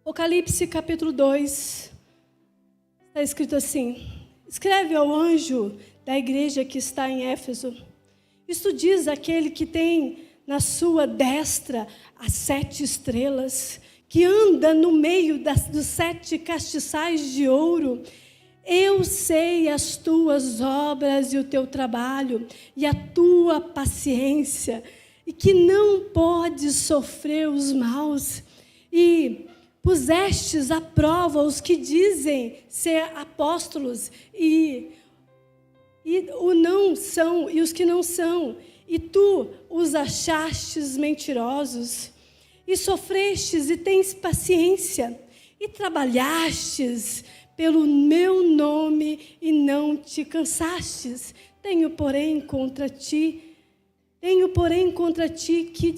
Apocalipse capítulo 2, está escrito assim: escreve ao anjo da igreja que está em Éfeso. Isto diz aquele que tem na sua destra as 7 estrelas, que anda no meio dos 7 castiçais de ouro. Eu sei as tuas obras e o teu trabalho e a tua paciência, e que não podes sofrer os maus, e pusestes à prova os que dizem ser apóstolos e o não são, e os que não são, e tu os achastes mentirosos, e sofrestes e tens paciência, e trabalhastes pelo meu nome e não te cansastes. Tenho, porém, contra ti que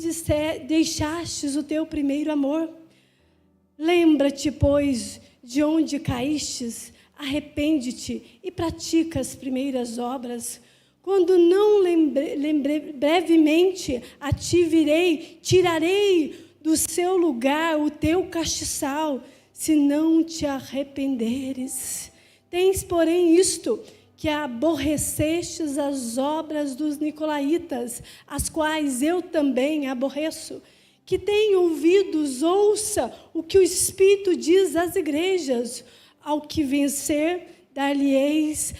deixastes o teu primeiro amor. Lembra-te, pois, de onde caístes, arrepende-te e pratica as primeiras obras. Quando não brevemente a ti virei, tirarei do seu lugar o teu castiçal, se não te arrependeres. Tens, porém, isto, que aborrecestes as obras dos nicolaítas, as quais eu também aborreço. Que tem ouvidos, ouça o que o Espírito diz às igrejas. Ao que vencer, dar-lhe-eis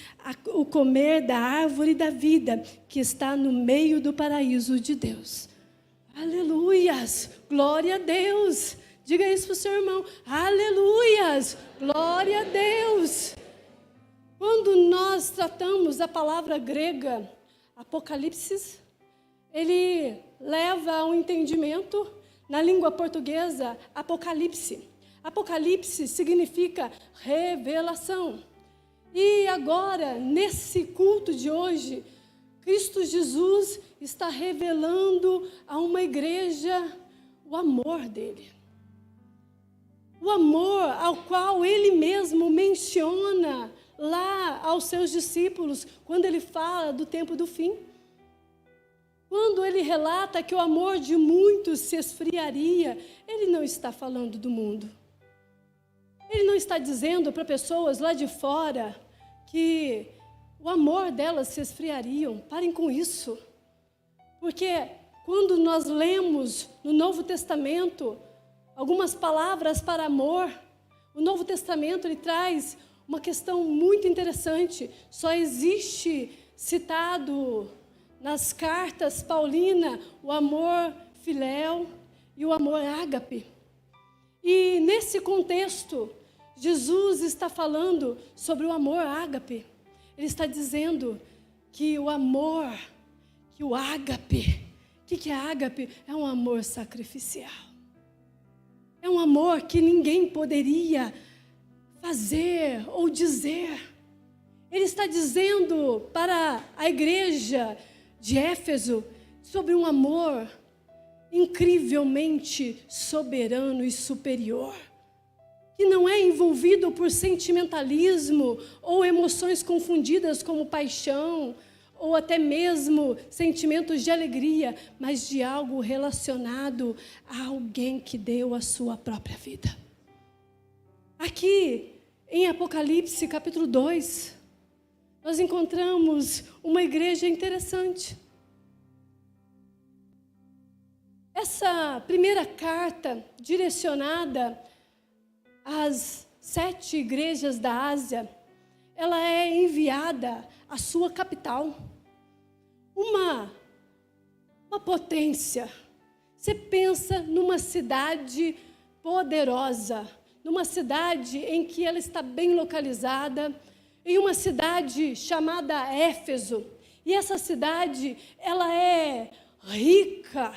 o comer da árvore da vida, que está no meio do paraíso de Deus. Aleluias! Glória a Deus! Diga isso para o seu irmão. Aleluias! Glória a Deus! Quando nós tratamos a palavra grega, Apocalipse, ele leva a um entendimento, na língua portuguesa, Apocalipse. Apocalipse significa revelação. E agora, nesse culto de hoje, Cristo Jesus está revelando a uma igreja o amor dele. O amor ao qual ele mesmo menciona lá aos seus discípulos, quando ele fala do tempo do fim. Quando ele relata que o amor de muitos se esfriaria, ele não está falando do mundo. Ele não está dizendo para pessoas lá de fora que o amor delas se esfriariam. Parem com isso. Porque quando nós lemos no Novo Testamento algumas palavras para amor, o Novo Testamento ele traz uma questão muito interessante. Só existe citado nas cartas paulinas o amor filéu e o amor ágape. E nesse contexto, Jesus está falando sobre o amor ágape. Ele está dizendo que o amor, que o ágape, o que é ágape? É um amor sacrificial. É um amor que ninguém poderia fazer ou dizer. Ele está dizendo para a igreja de Éfeso sobre um amor incrivelmente soberano e superior, que não é envolvido por sentimentalismo ou emoções confundidas como paixão ou até mesmo sentimentos de alegria, mas de algo relacionado a alguém que deu a sua própria vida. Aqui em Apocalipse capítulo 2, nós encontramos uma igreja interessante. Essa primeira carta, direcionada às 7 igrejas da Ásia, ela é enviada à sua capital. Uma potência. Você pensa numa cidade poderosa, numa cidade em que ela está bem localizada, em uma cidade chamada Éfeso. E essa cidade, ela é rica,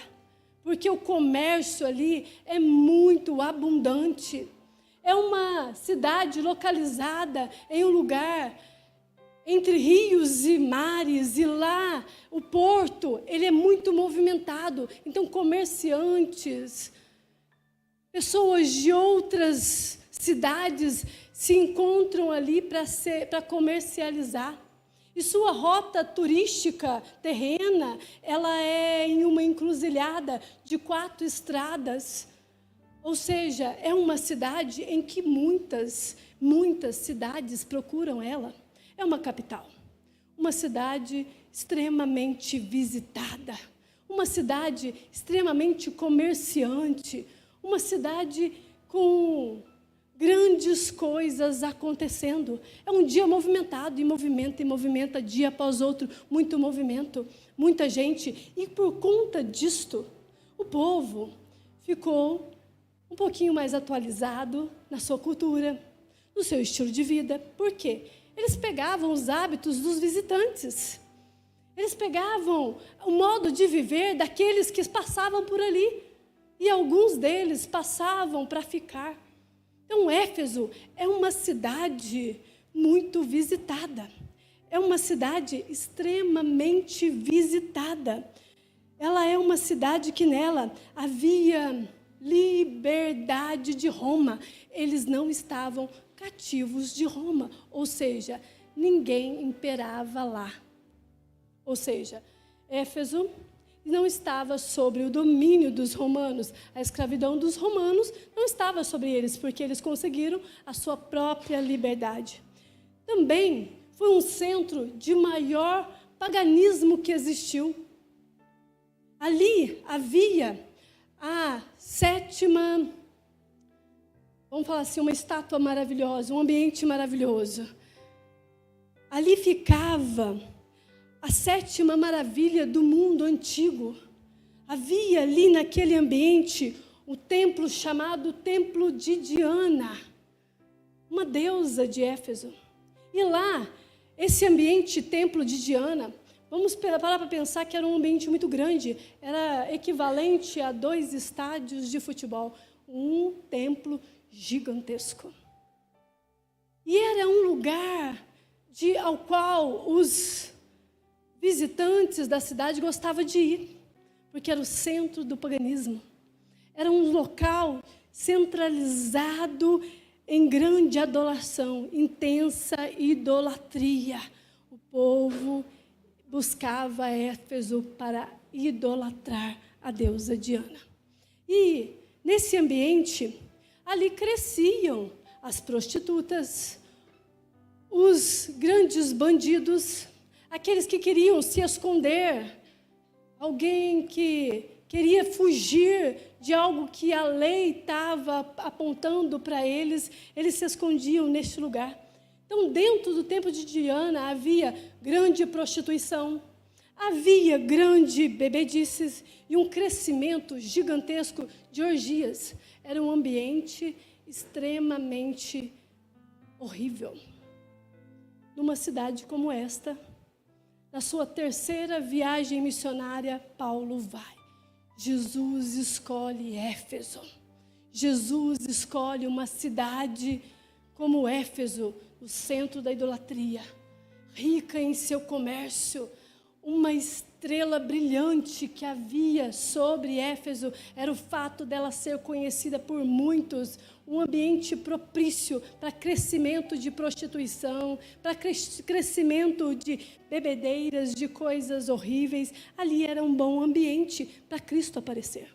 porque o comércio ali é muito abundante. É uma cidade localizada em um lugar entre rios e mares, e lá o porto, ele é muito movimentado. Então, comerciantes, pessoas de outras cidades se encontram ali para comercializar. E sua rota turística terrena, ela é em uma encruzilhada de 4 estradas. Ou seja, é uma cidade em que muitas cidades procuram ela. É uma capital, uma cidade extremamente visitada, uma cidade extremamente comerciante, uma cidade com grandes coisas acontecendo. É um dia movimentado, e movimenta, dia após outro, muito movimento, muita gente. E por conta disto, o povo ficou um pouquinho mais atualizado na sua cultura, no seu estilo de vida. Por quê? Eles pegavam os hábitos dos visitantes. Eles pegavam o modo de viver daqueles que passavam por ali. E alguns deles passavam para ficar. Então, Éfeso é uma cidade muito visitada. É uma cidade extremamente visitada. Ela é uma cidade que nela havia liberdade de Roma. Eles não estavam cativos de Roma, ou seja, ninguém imperava lá. Ou seja, Éfeso não estava sobre o domínio dos romanos. A escravidão dos romanos não estava sobre eles, porque eles conseguiram a sua própria liberdade. Também foi um centro de maior paganismo que existiu. Ali havia a sétima, vamos falar assim, uma estátua maravilhosa, um ambiente maravilhoso. Ali ficava a sétima maravilha do mundo antigo. Havia ali naquele ambiente um templo chamado Templo de Diana, uma deusa de Éfeso. E lá, esse ambiente, Templo de Diana, vamos parar para pensar que era um ambiente muito grande, era equivalente a 2 estádios de futebol, um templo gigantesco. E era um lugar ao qual os visitantes da cidade gostavam de ir, porque era o centro do paganismo. Era um local centralizado em grande adoração, intensa idolatria. O povo buscava Éfeso para idolatrar a deusa Diana. E nesse ambiente, ali cresciam as prostitutas, os grandes bandidos, aqueles que queriam se esconder, alguém que queria fugir de algo que a lei estava apontando para eles, eles se escondiam neste lugar. Então, dentro do templo de Diana havia grande prostituição, havia grande bebedices e um crescimento gigantesco de orgias. Era um ambiente extremamente horrível. Numa cidade como esta, na sua 3ª viagem missionária, Paulo vai. Jesus escolhe Éfeso. Jesus escolhe uma cidade como Éfeso, o centro da idolatria, rica em seu comércio. Uma estrela brilhante que havia sobre Éfeso era o fato dela ser conhecida por muitos, um ambiente propício para crescimento de prostituição, para crescimento de bebedeiras, de coisas horríveis. Ali era um bom ambiente para Cristo aparecer.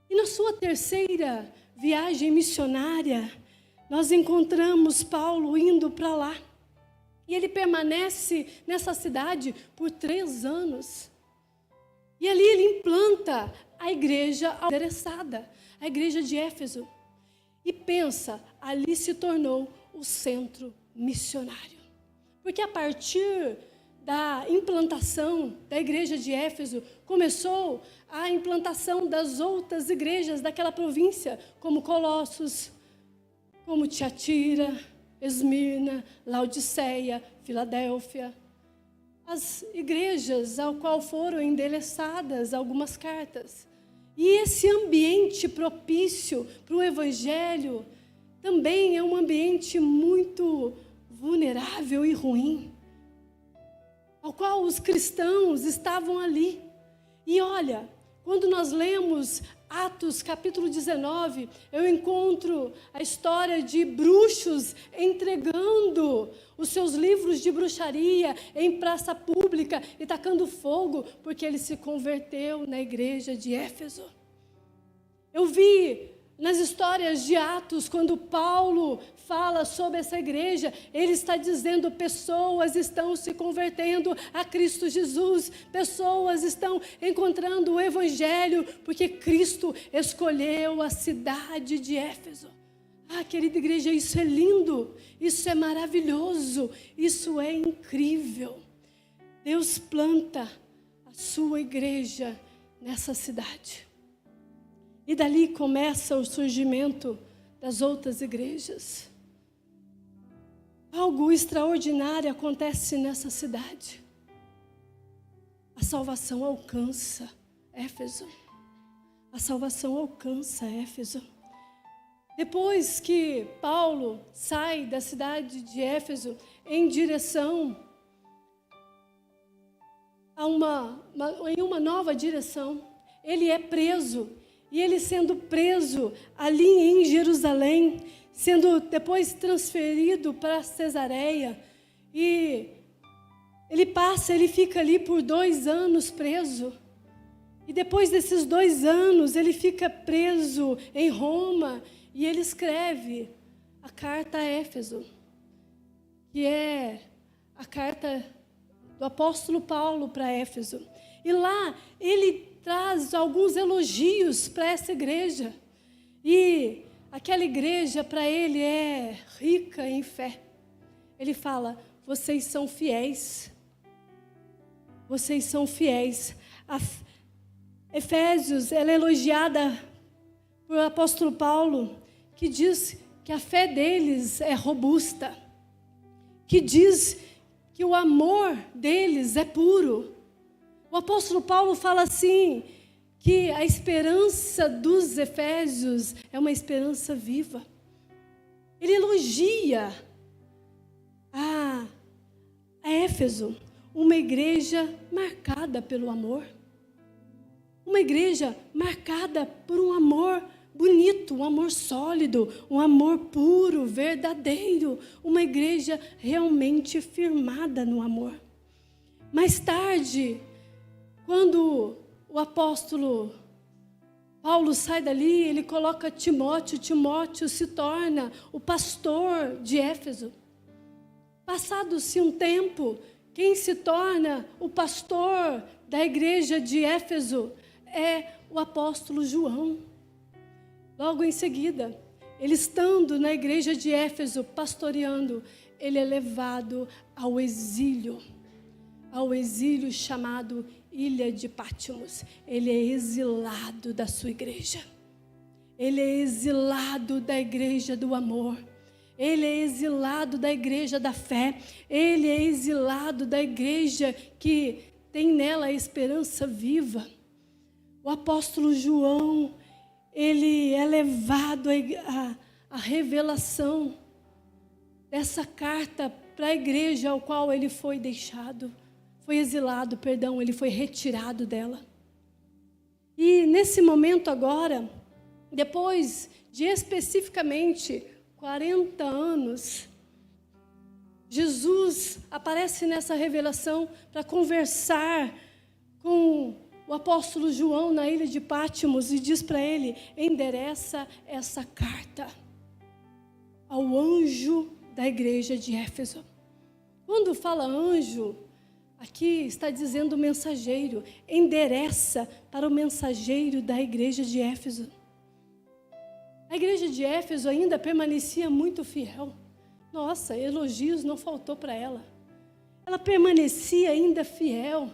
E na sua 3ª viagem missionária, nós encontramos Paulo indo para lá. E ele permanece nessa cidade por 3 anos. E ali ele implanta a igreja interessada, a igreja de Éfeso. E pensa, ali se tornou o centro missionário. Porque a partir da implantação da igreja de Éfeso, começou a implantação das outras igrejas daquela província, como Colossos, como Tiatira, Esmirna, Laodiceia, Filadélfia. As igrejas ao qual foram endereçadas algumas cartas. E esse ambiente propício para o evangelho também é um ambiente muito vulnerável e ruim, ao qual os cristãos estavam ali. E olha, quando nós lemos Atos capítulo 19, eu encontro a história de bruxos entregando os seus livros de bruxaria em praça pública e tacando fogo, porque ele se converteu na igreja de Éfeso. Eu vi nas histórias de Atos, quando Paulo fala sobre essa igreja, ele está dizendo: pessoas estão se convertendo a Cristo Jesus, pessoas estão encontrando o Evangelho, porque Cristo escolheu a cidade de Éfeso. Ah, querida igreja, isso é lindo, isso é maravilhoso, isso é incrível. Deus planta a sua igreja nessa cidade. E dali começa o surgimento das outras igrejas. Algo extraordinário acontece nessa cidade. A salvação alcança Éfeso. A salvação alcança Éfeso. Depois que Paulo sai da cidade de Éfeso em direção a uma nova direção, ele é preso. E ele sendo preso ali em Jerusalém, sendo depois transferido para Cesareia, e ele fica ali por 2 anos preso. E depois desses 2 anos, ele fica preso em Roma, e ele escreve a carta a Éfeso, que é a carta do apóstolo Paulo para Éfeso. E lá ele traz alguns elogios para essa igreja. E aquela igreja para ele é rica em fé. Ele fala: vocês são fiéis. Vocês são fiéis. Efésios, ela é elogiada por apóstolo Paulo, que diz que a fé deles é robusta, que diz que o amor deles é puro. O apóstolo Paulo fala assim, que a esperança dos Efésios é uma esperança viva. Ele elogia a Éfeso, uma igreja marcada pelo amor. Uma igreja marcada por um amor bonito, um amor sólido, um amor puro, verdadeiro. Uma igreja realmente firmada no amor. Mais tarde, quando o apóstolo Paulo sai dali, ele coloca Timóteo. Timóteo se torna o pastor de Éfeso. Passado-se um tempo, quem se torna o pastor da igreja de Éfeso é o apóstolo João. Logo em seguida, ele estando na igreja de Éfeso, pastoreando, ele é levado ao exílio chamado Ilha de Patmos. Ele é exilado da sua igreja. Ele é exilado da igreja do amor. Ele é exilado da igreja da fé. Ele é exilado da igreja que tem nela a esperança viva. O apóstolo João, ele é levado à revelação dessa carta para a igreja ao qual ele foi deixado. Foi exilado, ele foi retirado dela. E nesse momento agora, depois de especificamente 40 anos, Jesus aparece nessa revelação para conversar com o apóstolo João na ilha de Patmos e diz para ele: endereça essa carta ao anjo da igreja de Éfeso. Quando fala anjo, aqui está dizendo mensageiro. Endereça para o mensageiro da igreja de Éfeso. A igreja de Éfeso ainda permanecia muito fiel. Nossa, elogios não faltou para ela. Ela permanecia ainda fiel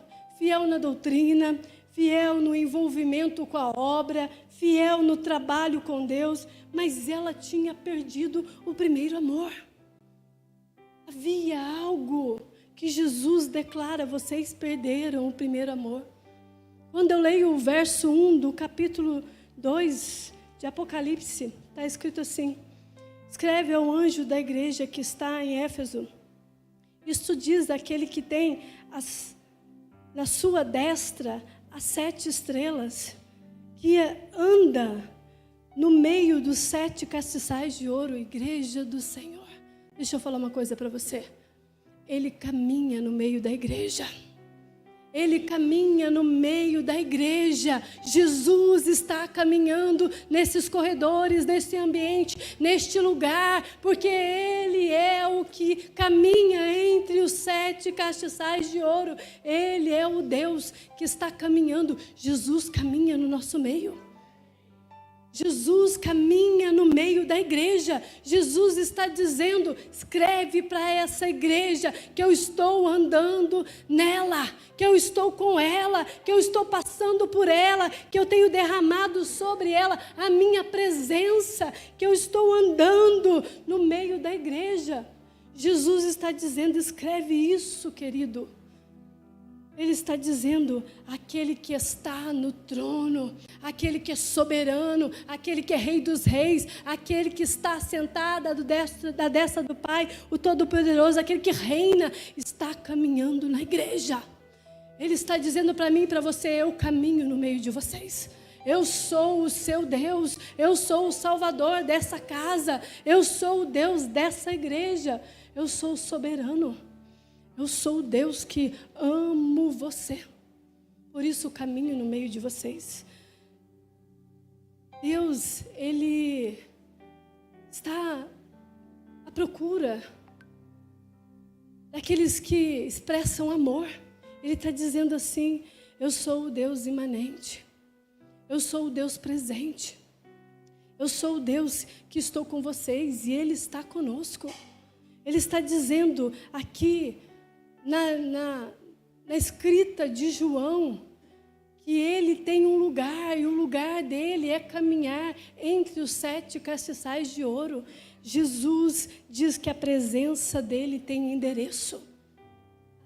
na doutrina, fiel no envolvimento com a obra, fiel no trabalho com Deus, mas ela tinha perdido o primeiro amor. Havia algo que Jesus declara: vocês perderam o primeiro amor. Quando eu leio o verso 1 do capítulo 2 de Apocalipse, está escrito assim: escreve ao anjo da igreja que está em Éfeso. Isto diz aquele que tem na sua destra as 7 estrelas, que anda no meio dos 7 castiçais de ouro, igreja do Senhor. Deixa eu falar uma coisa para você. Ele caminha no meio da igreja. Ele caminha no meio da igreja. Jesus está caminhando nesses corredores, nesse ambiente, neste lugar, porque Ele é o que caminha entre os 7 castiçais de ouro. Ele é o Deus que está caminhando. Jesus caminha no nosso meio. Jesus caminha no meio da igreja. Jesus está dizendo: escreve para essa igreja que eu estou andando nela, que eu estou com ela, que eu estou passando por ela, que eu tenho derramado sobre ela a minha presença, que eu estou andando no meio da igreja. Jesus está dizendo: escreve isso, querido. Ele está dizendo: aquele que está no trono, aquele que é soberano, aquele que é rei dos reis, aquele que está sentado da destra do Pai, o Todo-Poderoso, aquele que reina, está caminhando na igreja. Ele está dizendo para mim e para você: eu caminho no meio de vocês. Eu sou o seu Deus, eu sou o Salvador dessa casa, eu sou o Deus dessa igreja, eu sou o soberano. Eu sou o Deus que amo você. Por isso caminho no meio de vocês. Deus, Ele está à procura daqueles que expressam amor. Ele está dizendo assim: eu sou o Deus imanente. Eu sou o Deus presente. Eu sou o Deus que estou com vocês e Ele está conosco. Ele está dizendo aqui, na escrita de João, que ele tem um lugar, e o lugar dele é caminhar entre os 7 castiçais de ouro. Jesus diz que a presença dele tem endereço.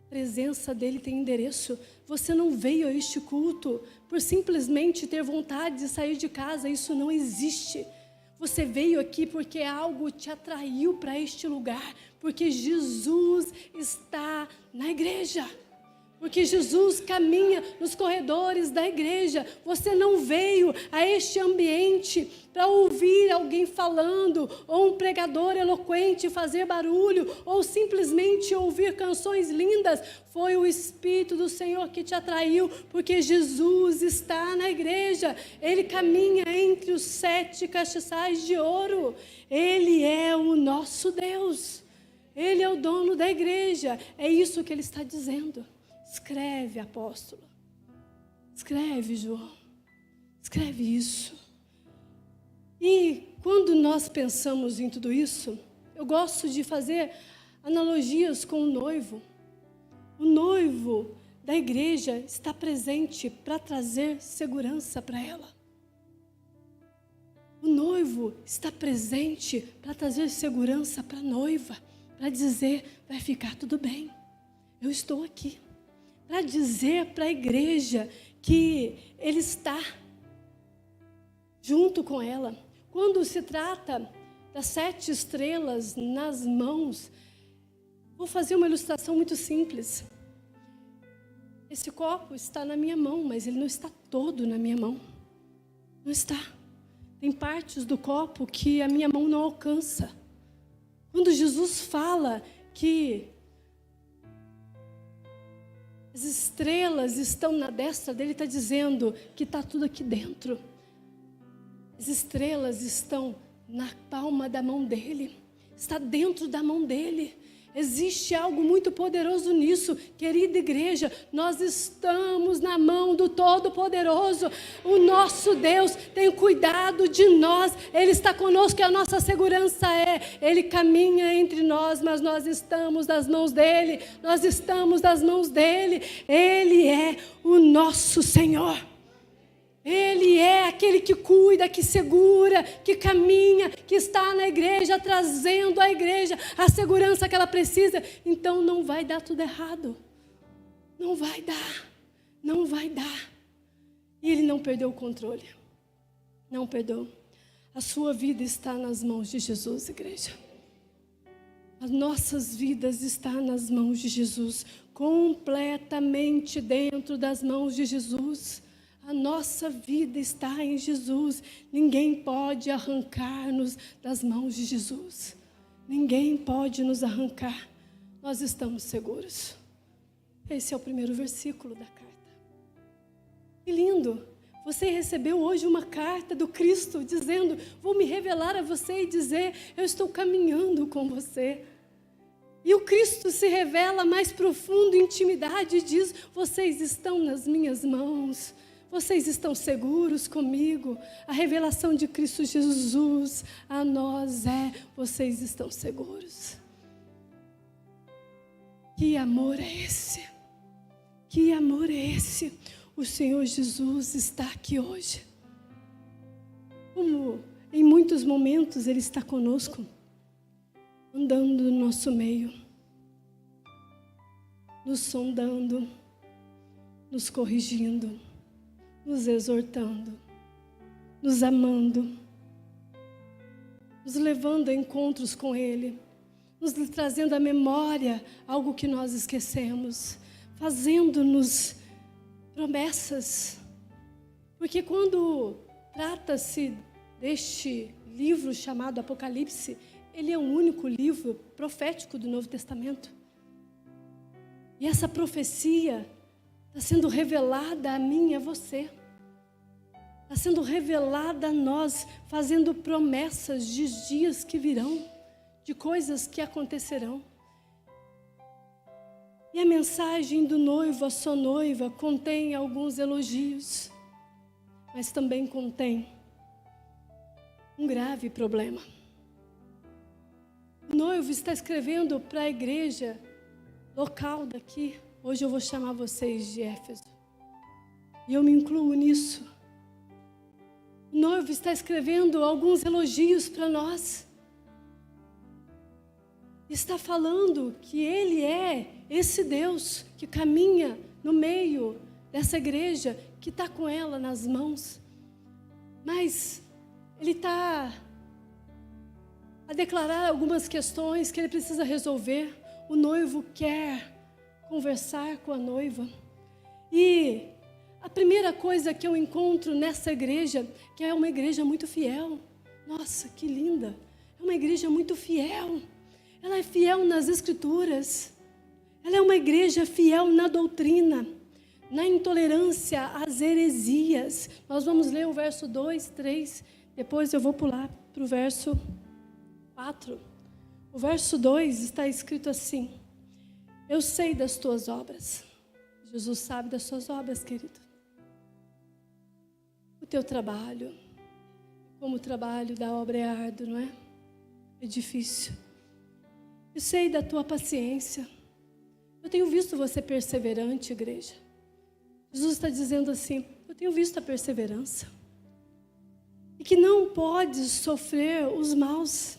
A presença dele tem endereço. Você não veio a este culto por simplesmente ter vontade de sair de casa. Isso não existe. Você veio aqui porque algo te atraiu para este lugar, porque Jesus está na igreja, porque Jesus caminha nos corredores da igreja. Você não veio a este ambiente para ouvir alguém falando, ou um pregador eloquente fazer barulho, ou simplesmente ouvir canções lindas. Foi o Espírito do Senhor que te atraiu, porque Jesus está na igreja. Ele caminha entre os 7 castiçais de ouro. Ele é o nosso Deus. Ele é o dono da igreja. É isso que ele está dizendo. Escreve, apóstolo. Escreve, João. Escreve isso. E quando nós pensamos em tudo isso, eu gosto de fazer analogias com o noivo. O noivo da igreja está presente para trazer segurança para ela. O noivo está presente para trazer segurança para a noiva, para dizer: vai ficar tudo bem, eu estou aqui. Para dizer para a igreja que ele está junto com ela. Quando se trata das 7 estrelas nas mãos, vou fazer uma ilustração muito simples. Esse copo está na minha mão, mas ele não está todo na minha mão. Não está. Tem partes do copo que a minha mão não alcança. Quando Jesus fala que as estrelas estão na destra dele, está dizendo que está tudo aqui dentro. As estrelas estão na palma da mão dele, está dentro da mão dele. Existe algo muito poderoso nisso, querida igreja. Nós estamos na mão do Todo-Poderoso. O nosso Deus tem cuidado de nós. Ele está conosco e a nossa segurança Ele caminha entre nós, mas nós estamos nas mãos dele. Nós estamos nas mãos dele. Ele é o nosso Senhor. Ele é aquele que cuida, que segura, que caminha, que está na igreja, trazendo à igreja a segurança que ela precisa. Então não vai dar tudo errado. Não vai dar. Não vai dar. E ele não perdeu o controle. Não perdoou. A sua vida está nas mãos de Jesus, igreja. As nossas vidas estão nas mãos de Jesus. Completamente dentro das mãos de Jesus. A nossa vida está em Jesus. Ninguém pode arrancar-nos das mãos de Jesus. Ninguém pode nos arrancar. Nós estamos seguros. Esse é o primeiro versículo da carta. Que lindo! Você recebeu hoje uma carta do Cristo dizendo: vou me revelar a você e dizer, eu estou caminhando com você. E o Cristo se revela mais profundo, em intimidade, e diz: vocês estão nas minhas mãos, vocês estão seguros comigo. A revelação de Cristo Jesus a nós é: vocês estão seguros. Que amor é esse? Que amor é esse? O Senhor Jesus está aqui hoje. Como em muitos momentos Ele está conosco, andando no nosso meio, nos sondando, nos corrigindo, nos exortando, nos amando, nos levando a encontros com Ele, nos trazendo à memória algo que nós esquecemos, fazendo-nos promessas. Porque quando trata-se deste livro chamado Apocalipse, ele é o único livro profético do Novo Testamento. E essa profecia está sendo revelada a mim e a você. Está sendo revelada a nós, fazendo promessas de dias que virão, de coisas que acontecerão. E a mensagem do noivo à sua noiva contém alguns elogios, mas também contém um grave problema. O noivo está escrevendo para a igreja local daqui. Hoje eu vou chamar vocês de Éfeso. E eu me incluo nisso. O noivo está escrevendo alguns elogios para nós. Está falando que Ele é esse Deus que caminha no meio dessa igreja, que está com ela nas mãos. Mas Ele está a declarar algumas questões que Ele precisa resolver. O noivo quer conversar com a noiva. E a primeira coisa que eu encontro nessa igreja, que é uma igreja muito fiel. Nossa, que linda! É uma igreja muito fiel. Ela é fiel nas Escrituras. Ela é uma igreja fiel na doutrina, na intolerância às heresias. Nós vamos ler o verso 2, 3, depois eu vou pular para o verso 4. O verso 2 está escrito assim: eu sei das tuas obras. Jesus sabe das suas obras, querido. O teu trabalho, como o trabalho da obra é árduo, não é? É difícil. Eu sei da tua paciência. Eu tenho visto você perseverante, igreja. Jesus está dizendo assim: eu tenho visto a perseverança. E que não podes sofrer os maus.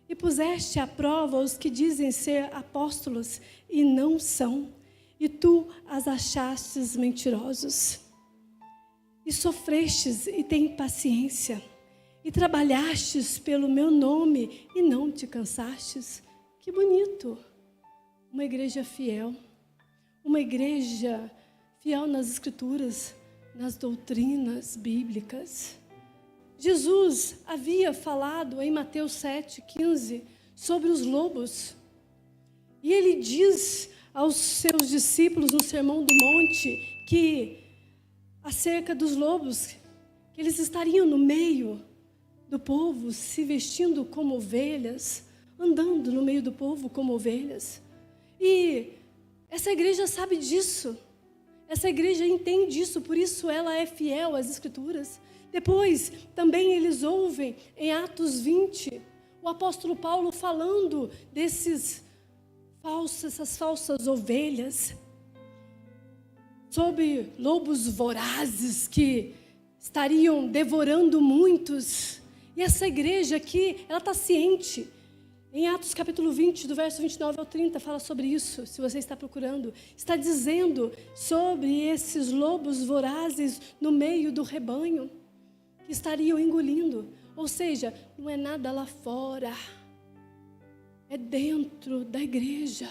E puseste à prova os que dizem ser apóstolos e não são. E tu as achastes mentirosos. E sofrestes e tem paciência. E trabalhastes pelo meu nome e não te cansastes. Que bonito! Uma igreja fiel. Uma igreja fiel nas Escrituras, nas doutrinas bíblicas. Jesus havia falado em Mateus 7,15 sobre os lobos. E Ele diz aos seus discípulos no Sermão do Monte que, acerca dos lobos, que eles estariam no meio do povo, se vestindo como ovelhas, andando no meio do povo como ovelhas. E essa igreja sabe disso. Essa igreja entende isso, por isso ela é fiel às Escrituras. Depois, também eles ouvem em Atos 20, o apóstolo Paulo falando essas falsas ovelhas, sobre lobos vorazes que estariam devorando muitos. E essa igreja aqui, ela está ciente. Em Atos capítulo 20, do verso 29 ao 30, fala sobre isso, se você está procurando. Está dizendo sobre esses lobos vorazes no meio do rebanho, que estariam engolindo. Ou seja, não é nada lá fora, é dentro da igreja.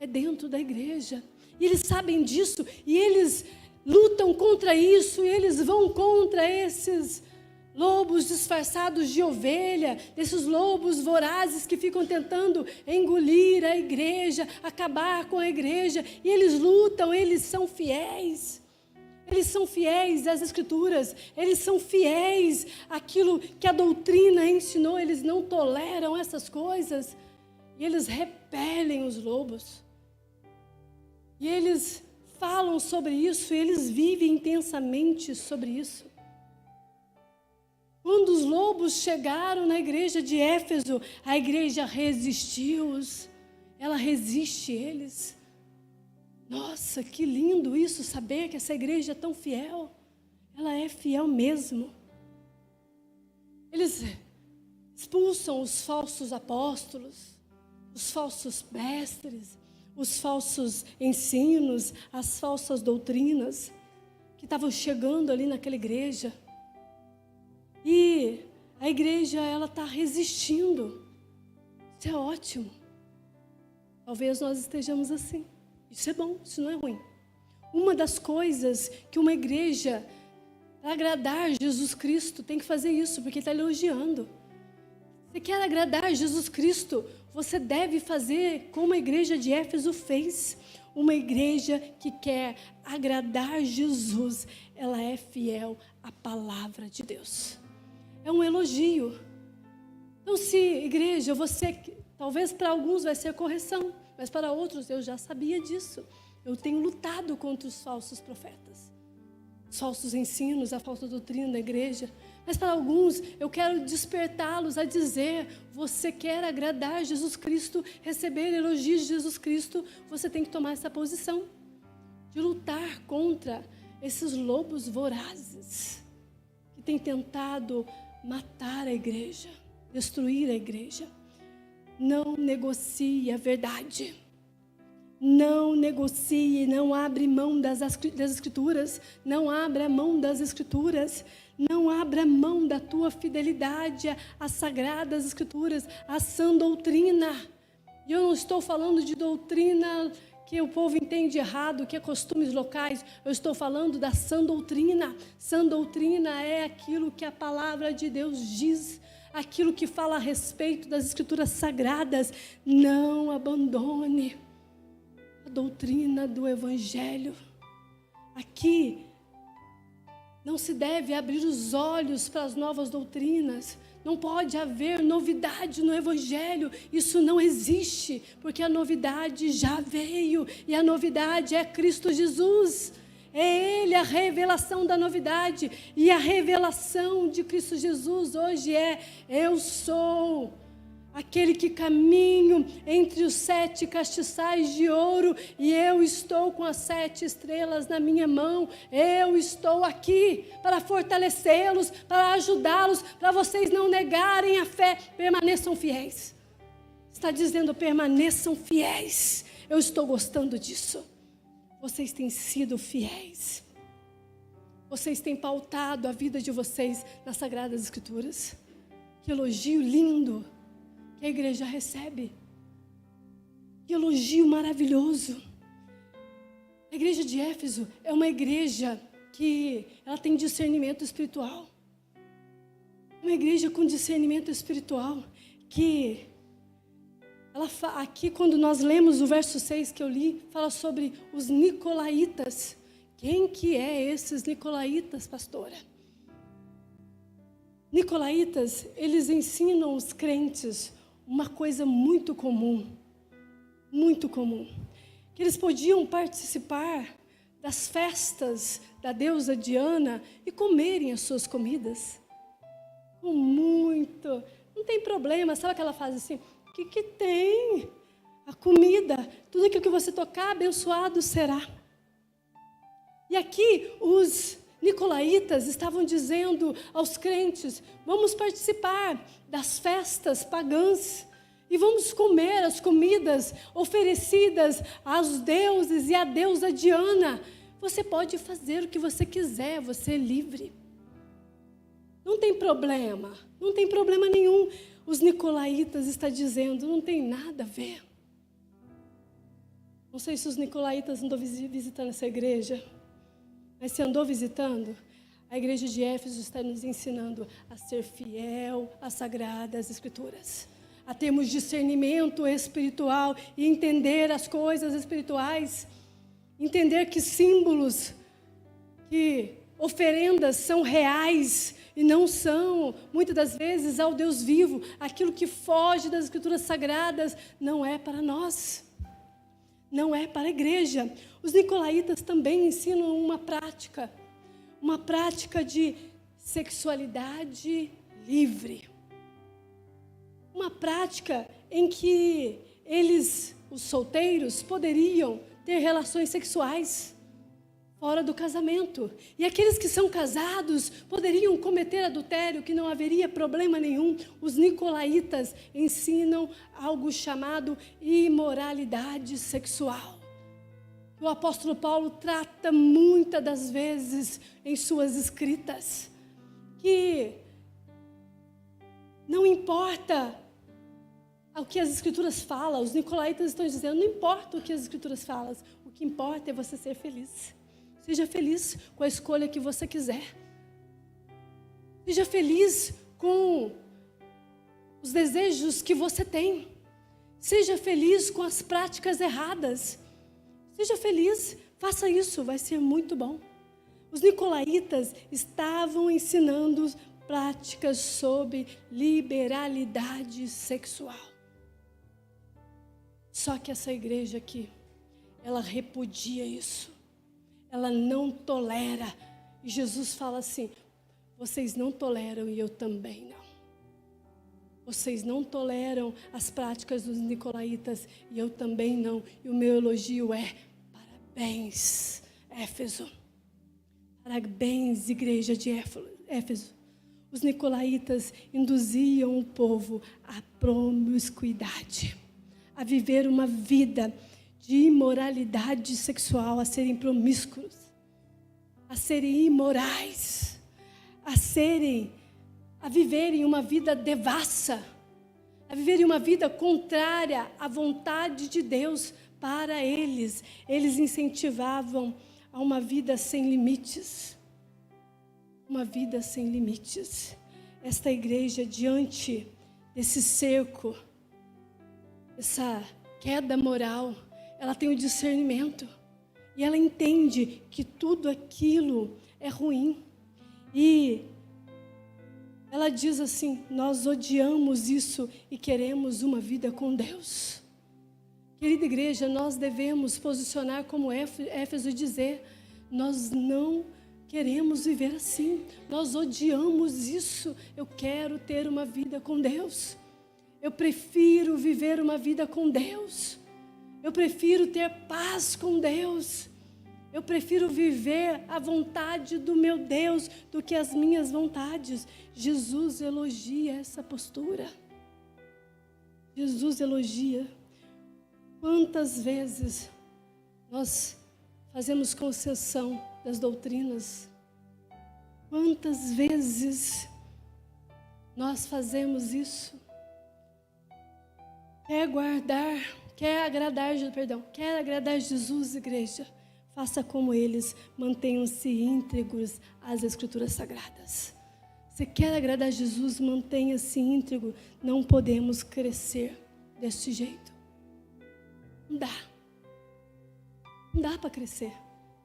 É dentro da igreja. E eles sabem disso, e eles lutam contra isso, e eles vão contra esses lobos disfarçados de ovelha, desses lobos vorazes que ficam tentando engolir a igreja, acabar com a igreja, e eles lutam, eles são fiéis. Eles são fiéis às Escrituras, eles são fiéis àquilo que a doutrina ensinou, eles não toleram essas coisas, e eles repelem os lobos. E eles falam sobre isso, e eles vivem intensamente sobre isso. Quando os lobos chegaram na igreja de Éfeso, a igreja resistiu-os, ela resiste eles. Nossa, que lindo isso, saber que essa igreja é tão fiel. Ela é fiel mesmo. Eles expulsam os falsos apóstolos, os falsos mestres, os falsos ensinos, as falsas doutrinas que estavam chegando ali naquela igreja. E a igreja, ela está resistindo. Isso é ótimo. Talvez nós estejamos assim. Isso é bom, isso não é ruim. Uma das coisas que uma igreja, para agradar Jesus Cristo, tem que fazer isso, porque está elogiando. Você quer agradar Jesus Cristo, você deve fazer como a igreja de Éfeso fez. Uma igreja que quer agradar Jesus, ela é fiel à palavra de Deus. É um elogio. Então, se igreja, você, talvez para alguns vai ser correção, mas para outros eu já sabia disso. Eu tenho lutado contra os falsos profetas, os falsos ensinos, a falsa doutrina da igreja. Mas para alguns eu quero despertá-los a dizer: você quer agradar Jesus Cristo, receber elogios de Jesus Cristo, você tem que tomar essa posição de lutar contra esses lobos vorazes que têm tentado matar a igreja, destruir a igreja. Não negocie a verdade. Não negocie, não abre mão das Escrituras. Não abra mão das Escrituras. Não abra mão da tua fidelidade às sagradas Escrituras, à sã doutrina. E eu não estou falando de doutrina que o povo entende errado, que é costumes locais. Eu estou falando da sã doutrina. Sã doutrina é aquilo que a palavra de Deus diz, aquilo que fala a respeito das Escrituras sagradas. Não abandone a doutrina do Evangelho. Aqui não se deve abrir os olhos para as novas doutrinas. Não pode haver novidade no Evangelho. Isso não existe, porque a novidade já veio, e a novidade é Cristo Jesus. É Ele a revelação da novidade, e a revelação de Cristo Jesus hoje é: eu sou aquele que caminho entre os 7 castiçais de ouro, e eu estou com as 7 estrelas na minha mão. Eu estou aqui para fortalecê-los, para ajudá-los, para vocês não negarem a fé. Permaneçam fiéis. Está dizendo: permaneçam fiéis. Eu estou gostando disso. Vocês têm sido fiéis. Vocês têm pautado a vida de vocês nas Sagradas Escrituras. Que elogio lindo que a igreja recebe. Que elogio maravilhoso. A igreja de Éfeso é uma igreja que ela tem discernimento espiritual. Uma igreja com discernimento espiritual. Que aqui, quando nós lemos o verso 6 que eu li, fala sobre os nicolaítas. Quem que é esses nicolaítas, pastora? Nicolaítas, eles ensinam os crentes uma coisa muito comum, que eles podiam participar das festas da deusa Diana e comerem as suas comidas. Com muito, não tem problema. Sabe aquela frase assim: o que tem? A comida, tudo aquilo que você tocar, abençoado será. E aqui os nicolaítas estavam dizendo aos crentes: vamos participar das festas pagãs e vamos comer as comidas oferecidas aos deuses e à deusa Diana. Você pode fazer o que você quiser, você é livre. Não tem problema nenhum. Os nicolaítas estão dizendo: não tem nada a ver. Não sei se os nicolaítas andou visitando essa igreja, mas se andou visitando, A igreja de Éfeso está nos ensinando a ser fiel às Sagradas Escrituras, a termos discernimento espiritual e entender as coisas espirituais, entender que símbolos, que oferendas são reais e não são, muitas das vezes, ao Deus vivo. Aquilo que foge das Escrituras Sagradas não é para nós, não é para a igreja. Os nicolaítas também ensinam uma prática de sexualidade livre. Uma prática em que eles, os solteiros, poderiam ter relações sexuais fora do casamento. E aqueles que são casados poderiam cometer adultério, que não haveria problema nenhum. Os nicolaítas ensinam algo chamado imoralidade sexual. O apóstolo Paulo trata muitas das vezes em suas escritas, que não importa o que as Escrituras falam. Os nicolaítas estão dizendo, não importa o que as Escrituras falam, o que importa é você ser feliz. Seja feliz com a escolha que você quiser. Seja feliz com os desejos que você tem. Seja feliz com as práticas erradas. Seja feliz, faça isso, vai ser muito bom. Os nicolaítas estavam ensinando práticas sobre liberalidade sexual. Só que essa igreja aqui, ela repudia isso. Ela não tolera. E Jesus fala assim, vocês não toleram e eu também não. Vocês não toleram as práticas dos nicolaítas e eu também não. E o meu elogio é, parabéns, Éfeso. Parabéns, igreja de Éfeso. Os nicolaítas induziam o povo à promiscuidade, a viver uma vida de imoralidade sexual, a serem promíscuos, a serem imorais, a viverem uma vida devassa, a viverem uma vida contrária à vontade de Deus para eles. Eles incentivavam a uma vida sem limites. Uma vida sem limites. Esta igreja, diante desse cerco, essa queda moral, ela tem o discernimento. E ela entende que tudo aquilo é ruim. E ela diz assim, nós odiamos isso e queremos uma vida com Deus. Querida igreja, nós devemos posicionar como Éfeso e dizer, nós não queremos viver assim. Nós odiamos isso. Eu quero ter uma vida com Deus. Eu prefiro viver uma vida com Deus. Eu prefiro ter paz com Deus. Eu prefiro viver a vontade do meu Deus do que as minhas vontades. Jesus elogia essa postura. Jesus elogia. Quantas vezes nós fazemos concessão das doutrinas? Quantas vezes nós fazemos isso? Quer agradar Jesus, igreja? Faça como eles, mantenham-se íntegros às Escrituras Sagradas. Se quer agradar Jesus, mantenha-se íntegro. Não podemos crescer desse jeito. Não dá. Não dá para crescer,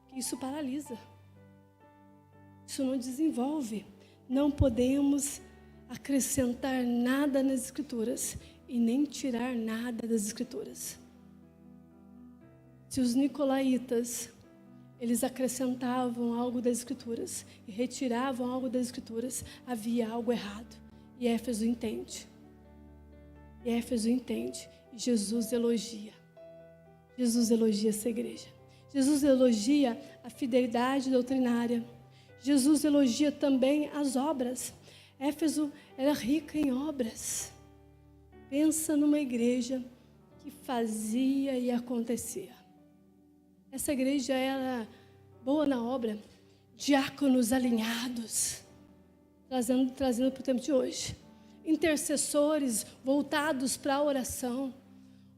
porque isso paralisa. Isso não desenvolve. Não podemos acrescentar nada nas Escrituras e nem tirar nada das Escrituras. Se os nicolaítas, eles acrescentavam algo das Escrituras e retiravam algo das Escrituras, havia algo errado. E Éfeso entende. E Jesus elogia. Jesus elogia essa igreja. Jesus elogia a fidelidade doutrinária. Jesus elogia também as obras. Éfeso era rica em obras. Pensa numa igreja que fazia e acontecia. Essa igreja era boa na obra, diáconos alinhados, trazendo para o tempo de hoje. Intercessores voltados para a oração.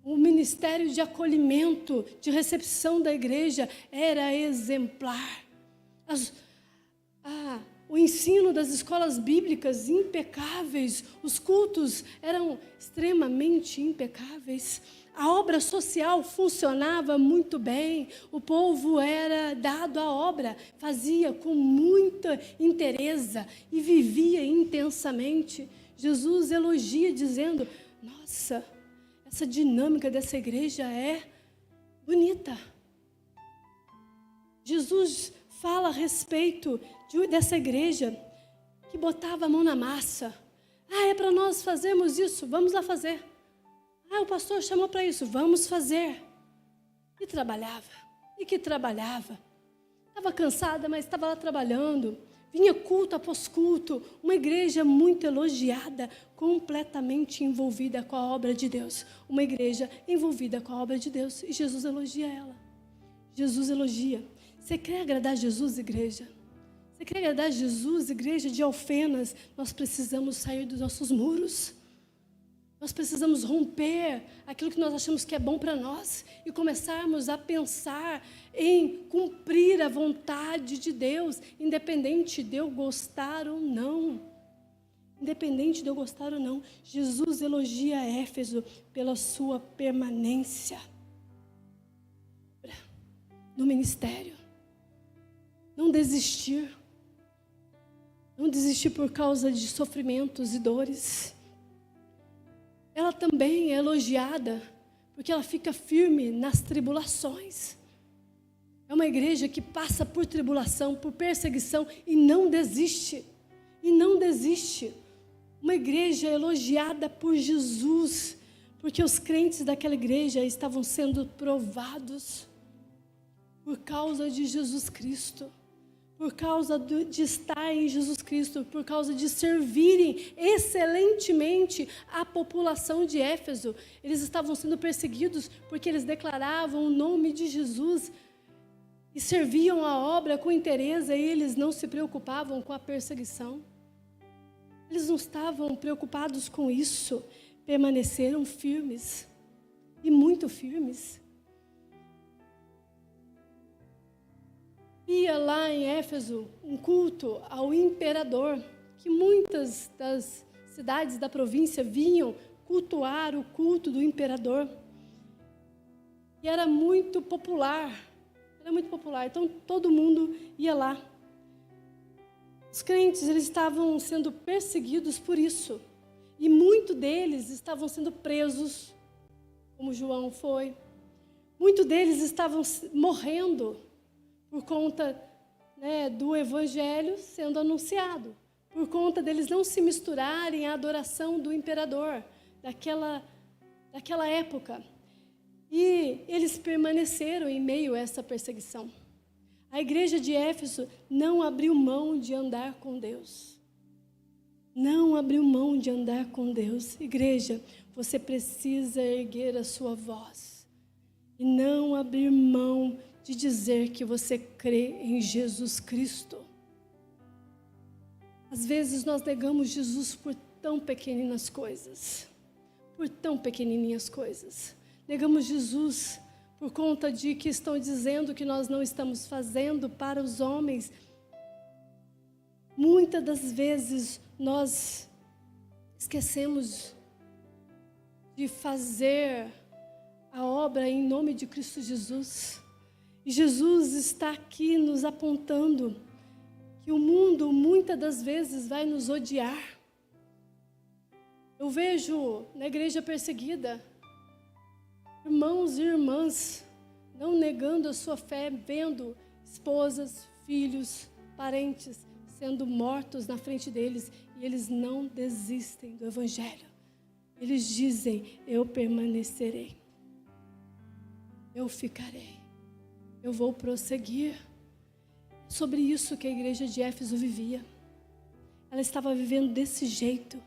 O ministério de acolhimento, de recepção da igreja era exemplar. o ensino das escolas bíblicas impecáveis, os cultos eram extremamente impecáveis, a obra social funcionava muito bem, o povo era dado à obra, fazia com muita inteireza e vivia intensamente. Jesus elogia dizendo: nossa, essa dinâmica dessa igreja é bonita. Jesus fala a respeito dessa igreja que botava a mão na massa. É para nós fazermos isso, vamos lá fazer. O pastor chamou para isso, vamos fazer. E trabalhava, e que trabalhava. Estava cansada, mas estava lá trabalhando. Vinha culto após culto, uma igreja muito elogiada, completamente envolvida com a obra de Deus. Uma igreja envolvida com a obra de Deus, e Jesus elogia ela. Jesus elogia. Você quer agradar Jesus, igreja? Você quer agradar Jesus, igreja de Alfenas? Nós precisamos sair dos nossos muros. Nós precisamos romper aquilo que nós achamos que é bom para nós e começarmos a pensar em cumprir a vontade de Deus, independente de eu gostar ou não. Independente de eu gostar ou não. Jesus elogia Éfeso pela sua permanência no ministério. Não desistir. Não desistir por causa de sofrimentos e dores. Ela também é elogiada porque ela fica firme nas tribulações. É uma igreja que passa por tribulação, por perseguição e não desiste. E não desiste. Uma igreja elogiada por Jesus, porque os crentes daquela igreja estavam sendo provados por causa de Jesus Cristo. Por causa de estar em Jesus Cristo, por causa de servirem excelentemente a população de Éfeso. Eles estavam sendo perseguidos porque eles declaravam o nome de Jesus e serviam a obra com inteireza, e eles não se preocupavam com a perseguição. Eles não estavam preocupados com isso, permaneceram firmes, e muito firmes. Ia lá em Éfeso um culto ao imperador, que muitas das cidades da província vinham cultuar o culto do imperador. E era muito popular, então todo mundo ia lá. Os crentes, eles estavam sendo perseguidos por isso, e muitos deles estavam sendo presos, como João foi. Muitos deles estavam morrendo, por conta, do evangelho sendo anunciado, por conta deles não se misturarem à adoração do imperador daquela época. E eles permaneceram em meio a essa perseguição. A igreja de Éfeso não abriu mão de andar com Deus. Não abriu mão de andar com Deus. Igreja, você precisa erguer a sua voz e não abrir mão de dizer que você crê em Jesus Cristo. Às vezes nós negamos Jesus por tão pequeninas coisas. Por tão pequenininhas coisas. Negamos Jesus por conta de que estão dizendo que nós não estamos fazendo para os homens. Muitas das vezes nós esquecemos de fazer a obra em nome de Cristo Jesus. E Jesus está aqui nos apontando que o mundo muitas das vezes vai nos odiar. Eu vejo na igreja perseguida irmãos e irmãs não negando a sua fé, vendo esposas, filhos, parentes sendo mortos na frente deles, e eles não desistem do evangelho. Eles dizem: eu permanecerei, eu ficarei. Eu vou prosseguir. Sobre isso que a igreja de Éfeso vivia. Ela estava vivendo desse jeito.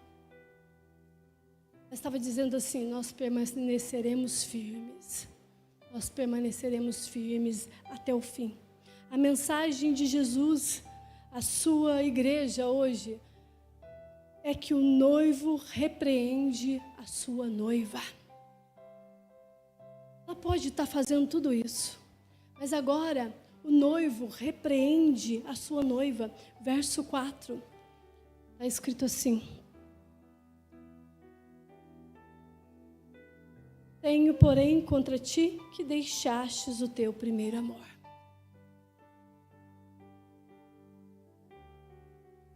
Ela estava dizendo assim: nós permaneceremos firmes. Nós permaneceremos firmes até o fim. A mensagem de Jesus à sua igreja hoje é que o noivo repreende a sua noiva. Ela pode estar fazendo tudo isso. Mas agora, o noivo repreende a sua noiva. Verso 4, está escrito assim: tenho, porém, contra ti que deixastes o teu primeiro amor.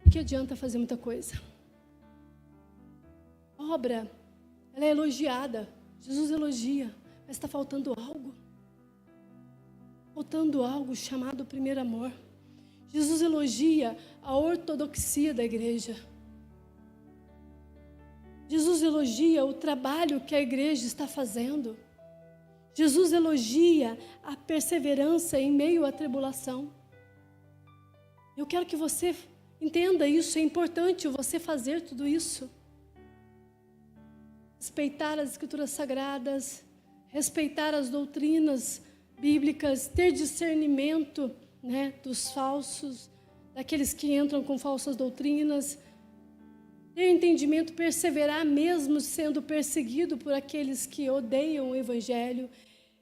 O que adianta fazer muita coisa? A obra, ela é elogiada, Jesus elogia, mas está faltando algo. Faltando algo chamado primeiro amor. Jesus elogia a ortodoxia da igreja. Jesus elogia o trabalho que a igreja está fazendo. Jesus elogia a perseverança em meio à tribulação. Eu quero que você entenda isso, é importante você fazer tudo isso. Respeitar as escrituras sagradas, respeitar as doutrinas bíblicas, ter discernimento, dos falsos, daqueles que entram com falsas doutrinas, ter entendimento, perseverar mesmo sendo perseguido por aqueles que odeiam o Evangelho.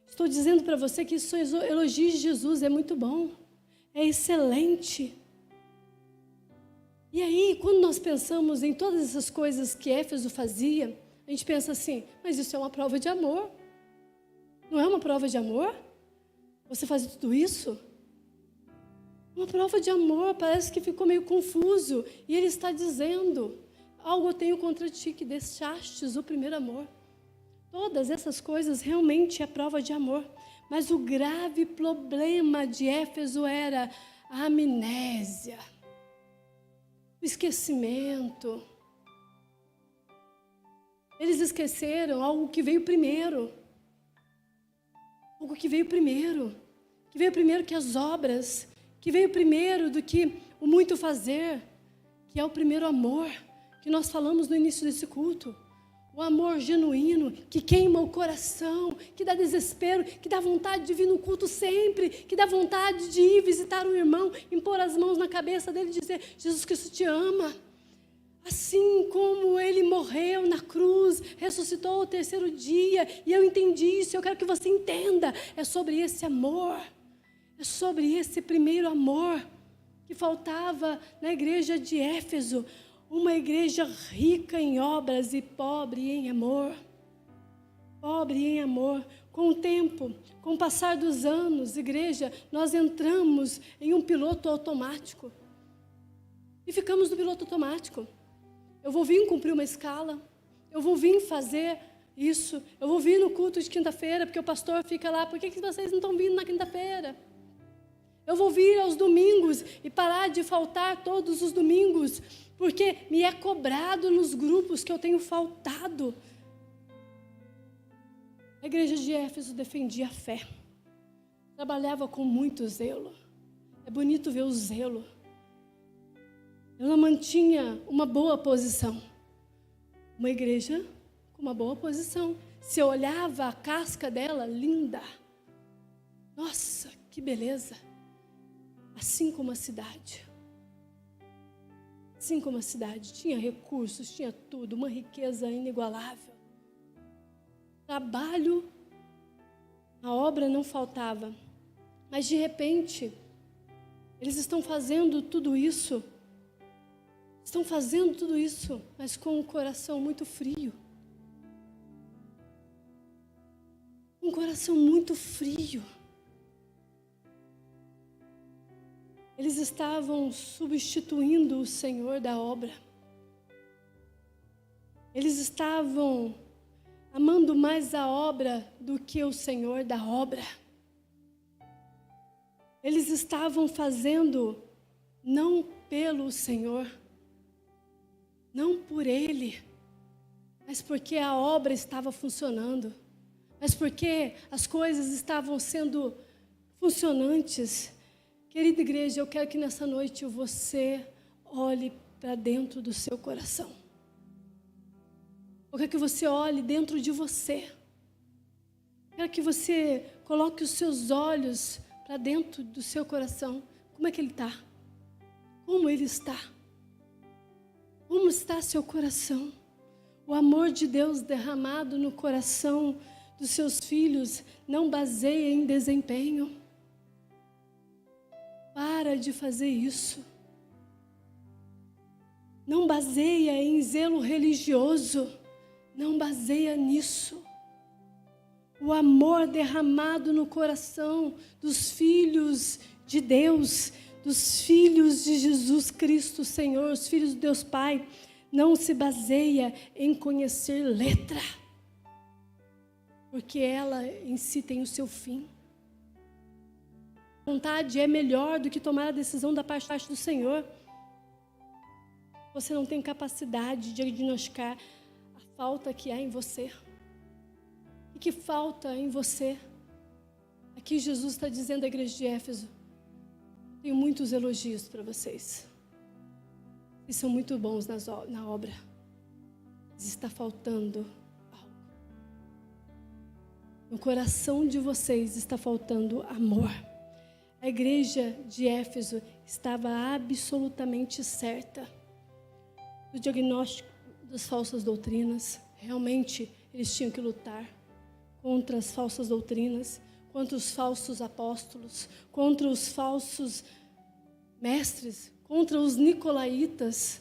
Estou dizendo para você que isso elogio de Jesus, é muito bom, é excelente. E aí, quando nós pensamos em todas essas coisas que Éfeso fazia, a gente pensa assim, mas isso é uma prova de amor. Não é uma prova de amor? Você fazer tudo isso? Uma prova de amor, parece que ficou meio confuso. E ele está dizendo, algo eu tenho contra ti, que deixastes o primeiro amor. Todas essas coisas realmente é prova de amor. Mas o grave problema de Éfeso era a amnésia, o esquecimento. Eles esqueceram algo que veio primeiro. Algo que veio primeiro. Que veio primeiro que as obras. Que veio primeiro do que o muito fazer. Que é o primeiro amor que nós falamos no início desse culto. O amor genuíno, que queima o coração, que dá desespero, que dá vontade de vir no culto sempre, que dá vontade de ir visitar um irmão, impor as mãos na cabeça dele e dizer, Jesus Cristo te ama. Assim como ele morreu na cruz, ressuscitou ao terceiro dia, e eu entendi isso, eu quero que você entenda, é sobre esse amor, é sobre esse primeiro amor que faltava na igreja de Éfeso, uma igreja rica em obras e pobre em amor. Pobre em amor. Com o tempo, com o passar dos anos, igreja, nós entramos em um piloto automático. E ficamos no piloto automático. Eu vou vir cumprir uma escala, eu vou vir fazer isso, eu vou vir no culto de quinta-feira, porque o pastor fica lá, por que vocês não estão vindo na quinta-feira? Eu vou vir aos domingos e parar de faltar todos os domingos, porque me é cobrado nos grupos que eu tenho faltado. A igreja de Éfeso defendia a fé, trabalhava com muito zelo. É bonito ver o zelo. Ela mantinha uma boa posição. Uma igreja com uma boa posição. Se olhava a casca dela, linda. Nossa, que beleza. Assim como a cidade. Assim como a cidade. Tinha recursos, tinha tudo, uma riqueza inigualável. Trabalho, a obra não faltava. Mas de repente, eles estão fazendo tudo isso. Estão fazendo tudo isso, mas com um coração muito frio. Um coração muito frio. Eles estavam substituindo o Senhor da obra. Eles estavam amando mais a obra do que o Senhor da obra. Eles estavam fazendo não pelo Senhor, não por Ele, mas porque a obra estava funcionando, mas porque as coisas estavam sendo funcionantes. Querida igreja, eu quero que nessa noite você olhe para dentro do seu coração. Eu quero que você olhe dentro de você. Eu quero que você coloque os seus olhos para dentro do seu coração. Como é que ele está? Como ele está? Como está seu coração? O amor de Deus derramado no coração dos seus filhos não baseia em desempenho. Para de fazer isso. Não baseia em zelo religioso. Não baseia nisso. O amor derramado no coração dos filhos de Deus, dos filhos de Jesus Cristo, Senhor, os filhos de Deus Pai, não se baseia em conhecer letra, porque ela em si tem o seu fim. A vontade é melhor do que tomar a decisão da parte do Senhor. Você não tem capacidade de diagnosticar a falta que há em você. E que falta em você? Aqui Jesus está dizendo à igreja de Éfeso: tenho muitos elogios para vocês. E são muito bons na obra. Mas está faltando algo. No coração de vocês está faltando amor. A igreja de Éfeso estava absolutamente certa do diagnóstico das falsas doutrinas. Realmente eles tinham que lutar contra as falsas doutrinas, contra os falsos apóstolos, contra os falsos mestres, contra os nicolaítas.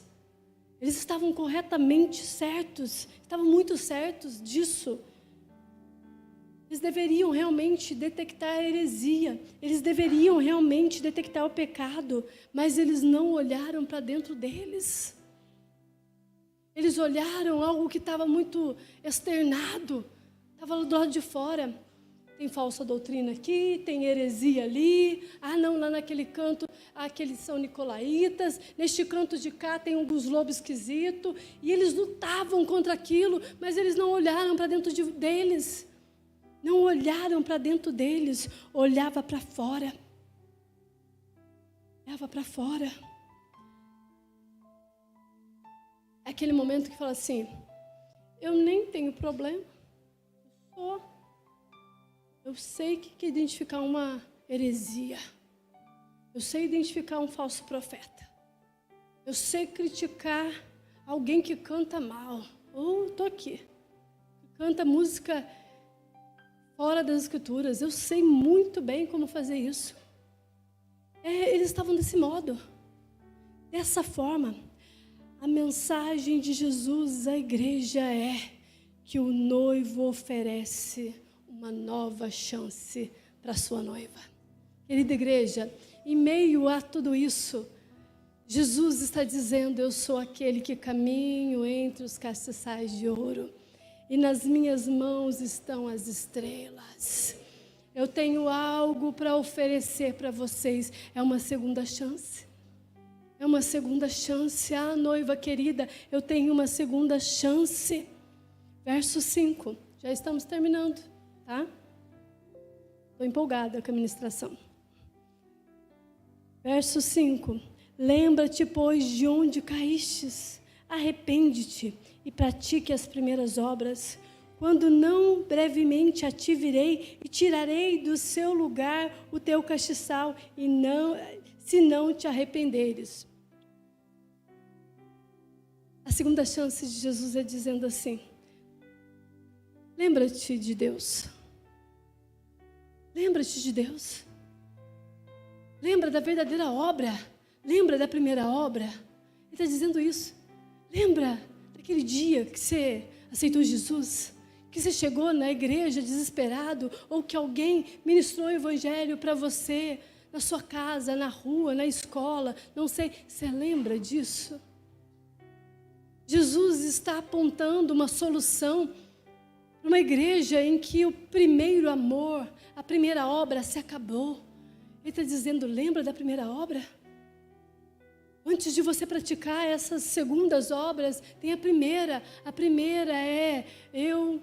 Eles estavam corretamente certos, estavam muito certos disso. Eles deveriam realmente detectar a heresia, eles deveriam realmente detectar o pecado, mas eles não olharam para dentro deles. Eles olharam algo que estava muito externado, estava do lado de fora. Tem falsa doutrina aqui, tem heresia ali. Ah, não, lá naquele canto, aqueles são nicolaítas. Neste canto de cá tem alguns lobos esquisitos. E eles lutavam contra aquilo, mas eles não olharam para dentro deles. Não olharam para dentro deles, olhava para fora. Olhava para fora. É aquele momento que fala assim: eu nem tenho problema. Eu sei que identificar uma heresia. Eu sei identificar um falso profeta. Eu sei criticar alguém que canta mal. Estou aqui. Canta música fora das escrituras. Eu sei muito bem como fazer isso. Eles estavam desse modo. Dessa forma, a mensagem de Jesus à igreja é que o noivo oferece uma nova chance para a sua noiva. Querida igreja, em meio a tudo isso, Jesus está dizendo: eu sou aquele que caminho entre os castiçais de ouro, e nas minhas mãos estão as estrelas. Eu tenho algo para oferecer para vocês. É uma segunda chance. É uma segunda chance. Ah, noiva querida, eu tenho uma segunda chance. Verso 5. Já estamos terminando, tá? Estou empolgada com a ministração. Verso 5. Lembra-te, pois, de onde caístes. Arrepende-te e pratique as primeiras obras. Quando não, brevemente a ti virei e tirarei do seu lugar o teu castiçal, e não, se não te arrependeres. A segunda chance de Jesus é dizendo assim: lembra-te de Deus. Lembra-te de Deus. Lembra da verdadeira obra. Lembra da primeira obra. Ele está dizendo isso. Lembra daquele dia que você aceitou Jesus? Que você chegou na igreja desesperado, ou que alguém ministrou o evangelho para você, na sua casa, na rua, na escola, não sei. Você lembra disso? Jesus está apontando uma solução para uma igreja em que o primeiro amor, a primeira obra se acabou. Ele está dizendo: lembra da primeira obra? Antes de você praticar essas segundas obras, tem a primeira. A primeira é: eu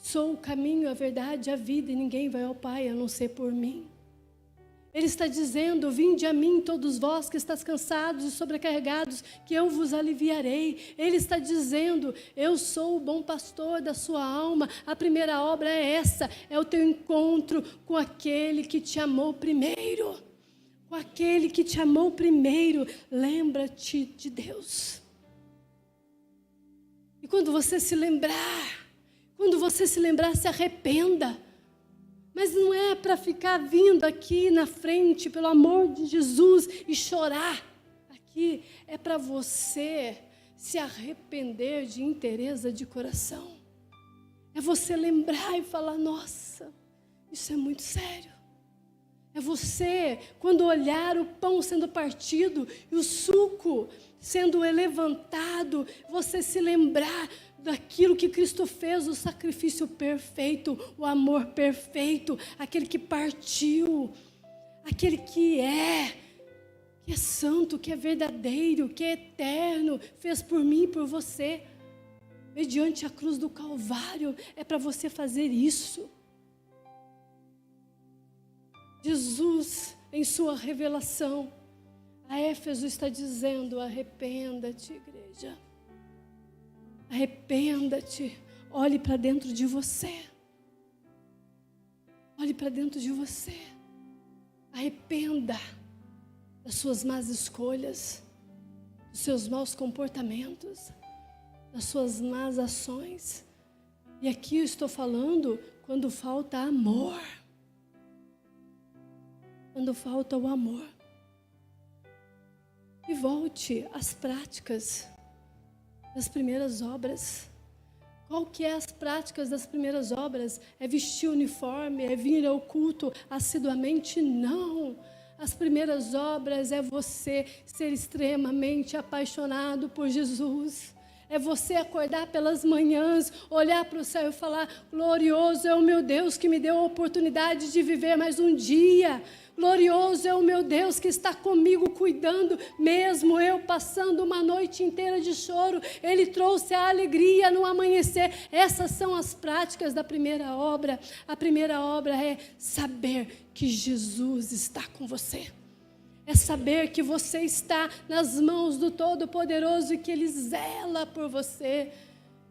sou o caminho, a verdade, a vida, e ninguém vai ao Pai a não ser por mim. Ele está dizendo: vinde a mim todos vós que estáis cansados e sobrecarregados, que eu vos aliviarei. Ele está dizendo: eu sou o bom pastor da sua alma. A primeira obra é essa, é o teu encontro com aquele que te amou primeiro. Com aquele que te amou primeiro. Lembra-te de Deus. E quando você se lembrar, se arrependa. Mas não é para ficar vindo aqui na frente, pelo amor de Jesus, e chorar. Aqui é para você se arrepender de inteireza de coração. É você lembrar e falar, nossa, isso é muito sério. É você, quando olhar o pão sendo partido e o suco sendo levantado, você se lembrar daquilo que Cristo fez, o sacrifício perfeito, o amor perfeito, aquele que partiu, aquele que é santo, que é verdadeiro, que é eterno, fez por mim e por você, mediante a cruz do Calvário. É para você fazer isso. Jesus, em sua revelação, a Éfeso está dizendo, arrependa-te, igreja. Arrependa-te. Olhe para dentro de você. Olhe para dentro de você. Arrependa das suas más escolhas, dos seus maus comportamentos, das suas más ações. E aqui eu estou falando quando falta amor. Quando falta o amor. E volte às práticas das primeiras obras. Qual que é as práticas das primeiras obras? É vestir o uniforme? É vir ao culto assiduamente? Não. As primeiras obras é você ser extremamente apaixonado por Jesus. É você acordar pelas manhãs, olhar para o céu e falar, glorioso é o meu Deus que me deu a oportunidade de viver mais um dia. Glorioso é o meu Deus que está comigo cuidando, mesmo eu passando uma noite inteira de choro, Ele trouxe a alegria no amanhecer. Essas são as práticas da primeira obra. A primeira obra é saber que Jesus está com você. É saber que você está nas mãos do Todo-Poderoso e que Ele zela por você.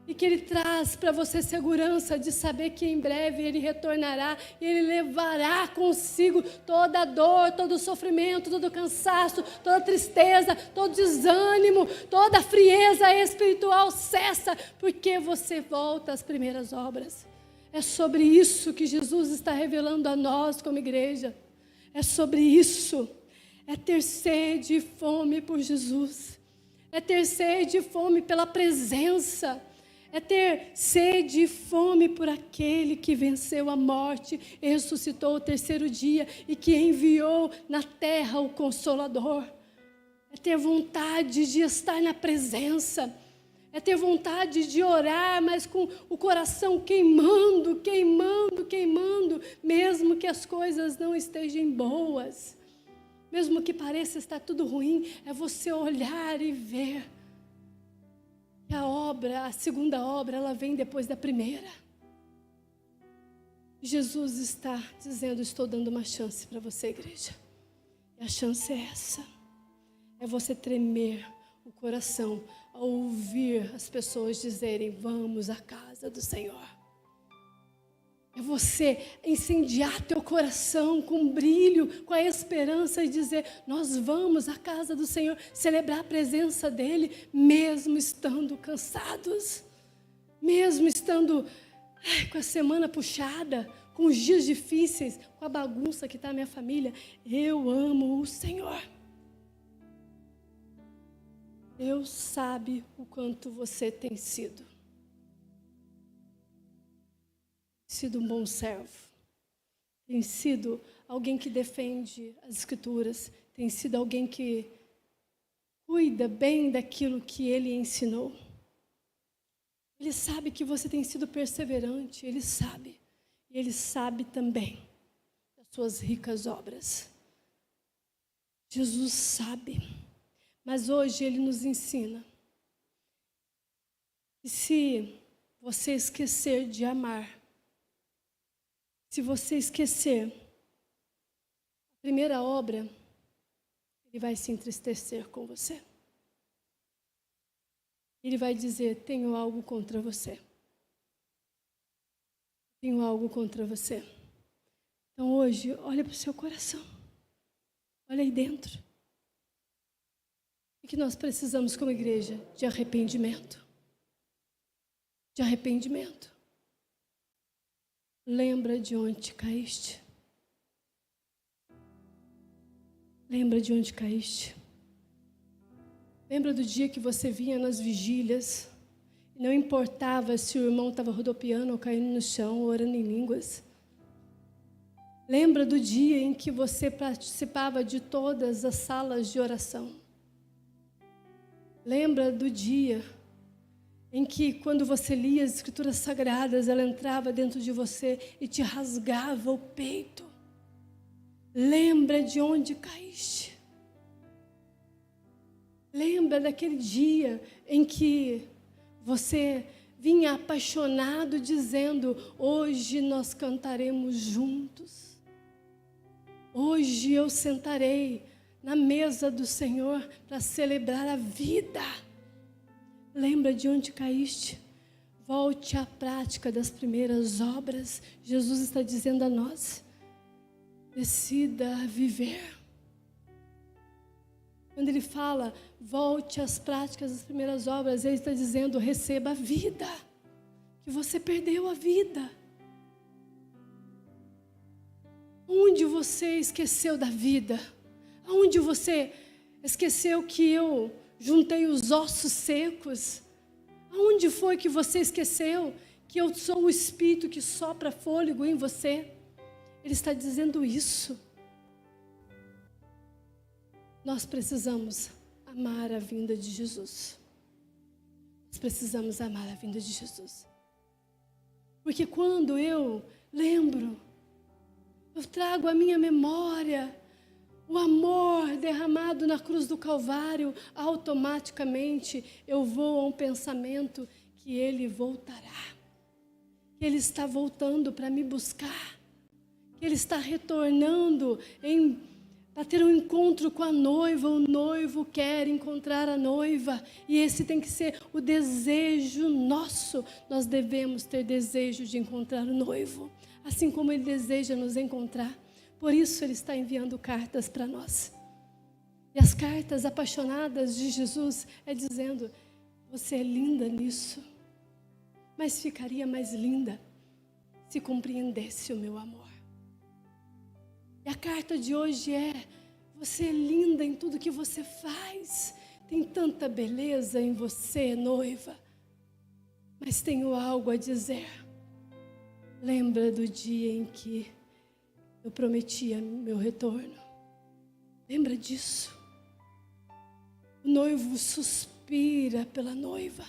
E que Ele traz para você segurança de saber que em breve Ele retornará e Ele levará consigo toda a dor, todo o sofrimento, todo o cansaço, toda a tristeza, todo o desânimo, toda a frieza espiritual cessa, porque você volta às primeiras obras. É sobre isso que Jesus está revelando a nós como igreja. É sobre isso. É ter sede e fome por Jesus. É ter sede e fome pela presença. É ter sede e fome por aquele que venceu a morte e ressuscitou o terceiro dia e que enviou na terra o Consolador. É ter vontade de estar na presença. É ter vontade de orar, mas com o coração queimando, queimando, queimando, mesmo que as coisas não estejam boas. Mesmo que pareça estar tudo ruim, é você olhar e ver que a segunda obra, ela vem depois da primeira. Jesus está dizendo, estou dando uma chance para você, igreja. E a chance é essa. É você tremer o coração ao ouvir as pessoas dizerem, vamos à casa do Senhor. É você incendiar teu coração com brilho, com a esperança e dizer, nós vamos à casa do Senhor, celebrar a presença dEle, mesmo estando cansados, mesmo estando com a semana puxada, com os dias difíceis, com a bagunça que está a minha família. Eu amo o Senhor. Deus sabe o quanto você tem sido um bom servo, tem sido alguém que defende as Escrituras, tem sido alguém que cuida bem daquilo que Ele ensinou. Ele sabe que você tem sido perseverante, Ele sabe. E Ele sabe também das suas ricas obras. Jesus sabe. Mas hoje Ele nos ensina que se você esquecer de amar, se você esquecer a primeira obra, Ele vai se entristecer com você. Ele vai dizer, tenho algo contra você. Tenho algo contra você. Então hoje, olha para o seu coração. Olha aí dentro. O que nós precisamos como igreja? De arrependimento. De arrependimento. lembra de onde caíste. Lembra de onde caíste. Lembra do dia que você vinha nas vigílias, não importava se o irmão estava rodopiando ou caindo no chão, orando em línguas. Lembra do dia em que você participava de todas as salas de oração. Lembra do dia em que, quando você lia as Escrituras Sagradas, ela entrava dentro de você e te rasgava o peito. Lembra de onde caíste. Lembra daquele dia em que você vinha apaixonado dizendo: hoje nós cantaremos juntos. Hoje eu sentarei na mesa do Senhor para celebrar a vida. Lembra de onde caíste? Volte à prática das primeiras obras. Jesus está dizendo a nós: decida viver. Quando ele fala, volte às práticas das primeiras obras, ele está dizendo, receba a vida, que você perdeu a vida. Onde você esqueceu da vida? Onde você esqueceu que eu juntei os ossos secos? Aonde foi que você esqueceu que eu sou o Espírito que sopra fôlego em você? Ele está dizendo isso. Nós precisamos amar a vinda de Jesus. Nós precisamos amar a vinda de Jesus. Porque quando eu lembro, eu trago à minha memória o amor derramado na cruz do Calvário, automaticamente eu vou a um pensamento que Ele voltará. Que Ele está voltando para me buscar. Que Ele está retornando para ter um encontro com a noiva. O noivo quer encontrar a noiva. E esse tem que ser o desejo nosso. Nós devemos ter desejo de encontrar o noivo. Assim como Ele deseja nos encontrar. Por isso Ele está enviando cartas para nós. E as cartas apaixonadas de Jesus é dizendo, você é linda nisso, mas ficaria mais linda se compreendesse o meu amor. E a carta de hoje é, você é linda em tudo que você faz, tem tanta beleza em você, noiva, mas tenho algo a dizer. Lembra do dia em que eu prometia meu retorno. Lembra disso? O noivo suspira pela noiva.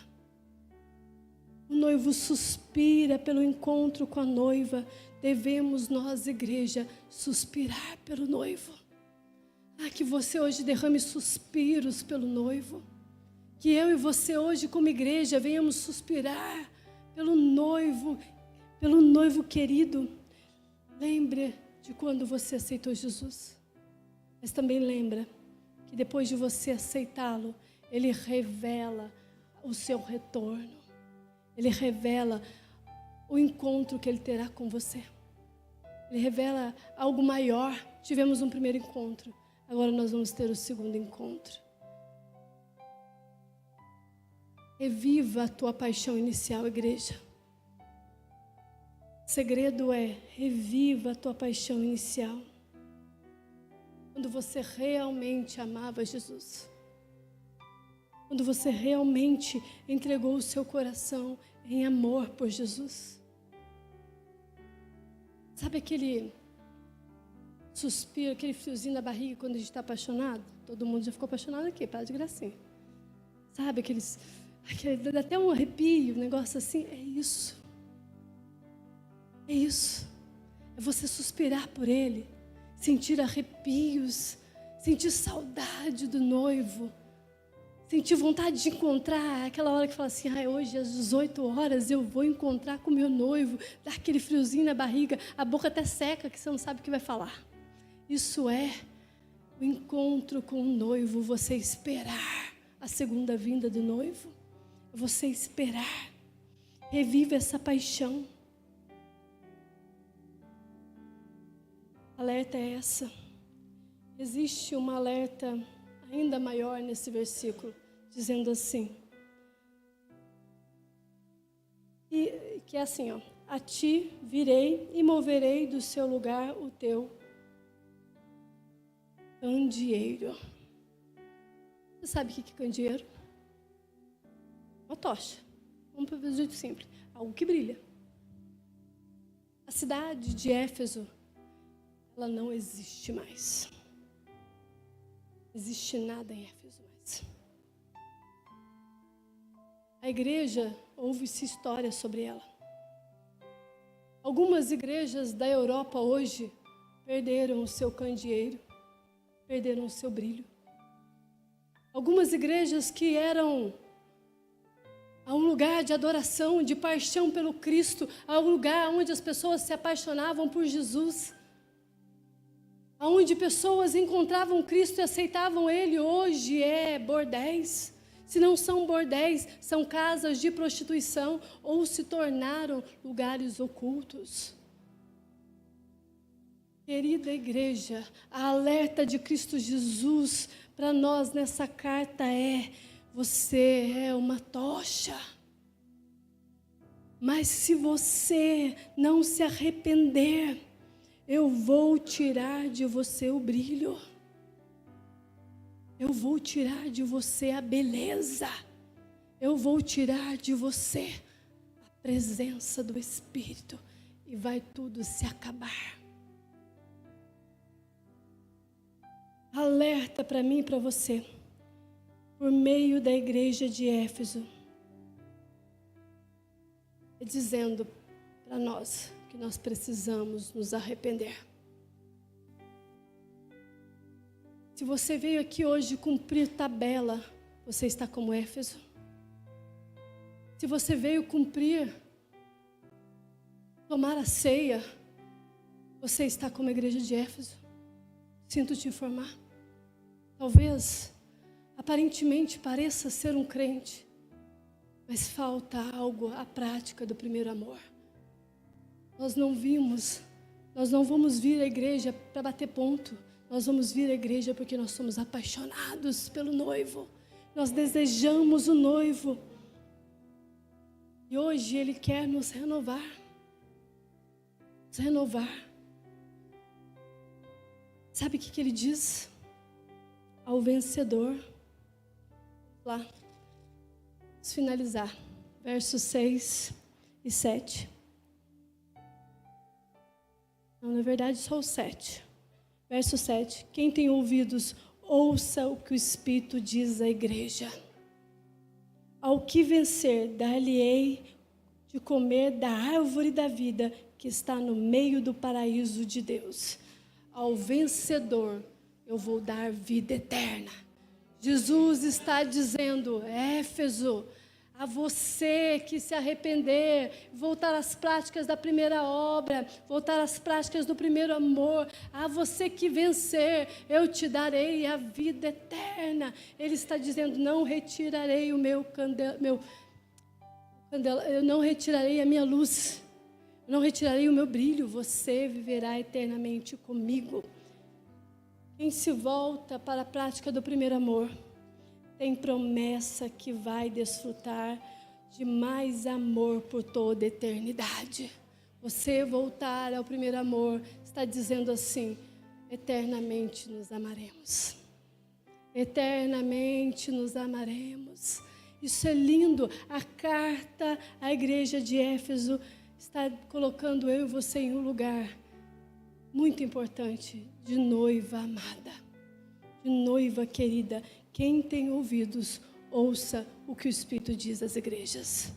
O noivo suspira pelo encontro com a noiva. Devemos nós, igreja, suspirar pelo noivo. Que você hoje derrame suspiros pelo noivo. Que eu e você hoje como igreja venhamos suspirar pelo noivo querido. Lembre de quando você aceitou Jesus. Mas também lembra que depois de você aceitá-lo, Ele revela o seu retorno. Ele revela o encontro que Ele terá com você. Ele revela algo maior. Tivemos um primeiro encontro, agora nós vamos ter o segundo encontro. Reviva a tua paixão inicial, igreja. O segredo é, reviva a tua paixão inicial. Quando você realmente amava Jesus. Quando você realmente entregou o seu coração em amor por Jesus. Sabe aquele suspiro, aquele friozinho na barriga quando a gente está apaixonado? Todo mundo já ficou apaixonado aqui, para de gracinha. Sabe dá até um arrepio, um negócio assim, é isso. É isso, é você suspirar por Ele, sentir arrepios, sentir saudade do noivo, sentir vontade de encontrar, aquela hora que fala assim, hoje às 18 horas eu vou encontrar com meu noivo, dá aquele friozinho na barriga, a boca até seca que você não sabe o que vai falar. Isso é o encontro com o noivo, você esperar a segunda vinda do noivo, você esperar, revive essa paixão. Alerta é essa. Existe uma alerta ainda maior nesse versículo, dizendo assim. Que é assim, a ti virei e moverei do seu lugar o teu candeeiro. Você sabe o que é candeeiro? Uma tocha. Vamos para o jeito simples. Algo que brilha. A cidade de Éfeso, ela não existe mais. Não existe nada em Éfeso mais. A igreja, ouve-se história sobre ela. Algumas igrejas da Europa hoje perderam o seu candeeiro, perderam o seu brilho. Algumas igrejas que eram a um lugar de adoração, de paixão pelo Cristo, a um lugar onde as pessoas se apaixonavam por Jesus, aonde pessoas encontravam Cristo e aceitavam Ele, hoje é bordéis. Se não são bordéis, são casas de prostituição ou se tornaram lugares ocultos. Querida igreja, a alerta de Cristo Jesus para nós nessa carta é: você é uma tocha. Mas se você não se arrepender, eu vou tirar de você o brilho. Eu vou tirar de você a beleza. Eu vou tirar de você a presença do Espírito. E vai tudo se acabar. Alerta para mim e para você. Por meio da igreja de Éfeso. Dizendo para nós que nós precisamos nos arrepender. Se você veio aqui hoje cumprir tabela, você está como Éfeso. Se você veio cumprir, tomar a ceia, você está como a igreja de Éfeso. Sinto te informar. Talvez, aparentemente, pareça ser um crente, mas falta algo à prática do primeiro amor. Nós não vamos vir à igreja para bater ponto. Nós vamos vir à igreja porque nós somos apaixonados pelo noivo. Nós desejamos o noivo. E hoje Ele quer nos renovar. Nos renovar. Sabe o que Ele diz? Ao vencedor. Lá. Vamos finalizar. Versos 6 e 7. Não, na verdade, só o 7. Verso 7. Quem tem ouvidos, ouça o que o Espírito diz à igreja. Ao que vencer, dar-lhe-ei de comer da árvore da vida que está no meio do paraíso de Deus. Ao vencedor, eu vou dar vida eterna. Jesus está dizendo, Éfeso, a você que se arrepender, voltar às práticas da primeira obra, voltar às práticas do primeiro amor, a você que vencer, eu te darei a vida eterna. Ele está dizendo, não retirarei o meu candela, eu não retirarei a minha luz, eu não retirarei o meu brilho, você viverá eternamente comigo. Quem se volta para a prática do primeiro amor, tem promessa que vai desfrutar de mais amor por toda a eternidade. Você voltar ao primeiro amor está dizendo assim, eternamente nos amaremos. Eternamente nos amaremos. Isso é lindo. A carta à igreja de Éfeso está colocando eu e você em um lugar muito importante de noiva amada, de noiva querida. Quem tem ouvidos, ouça o que o Espírito diz às igrejas.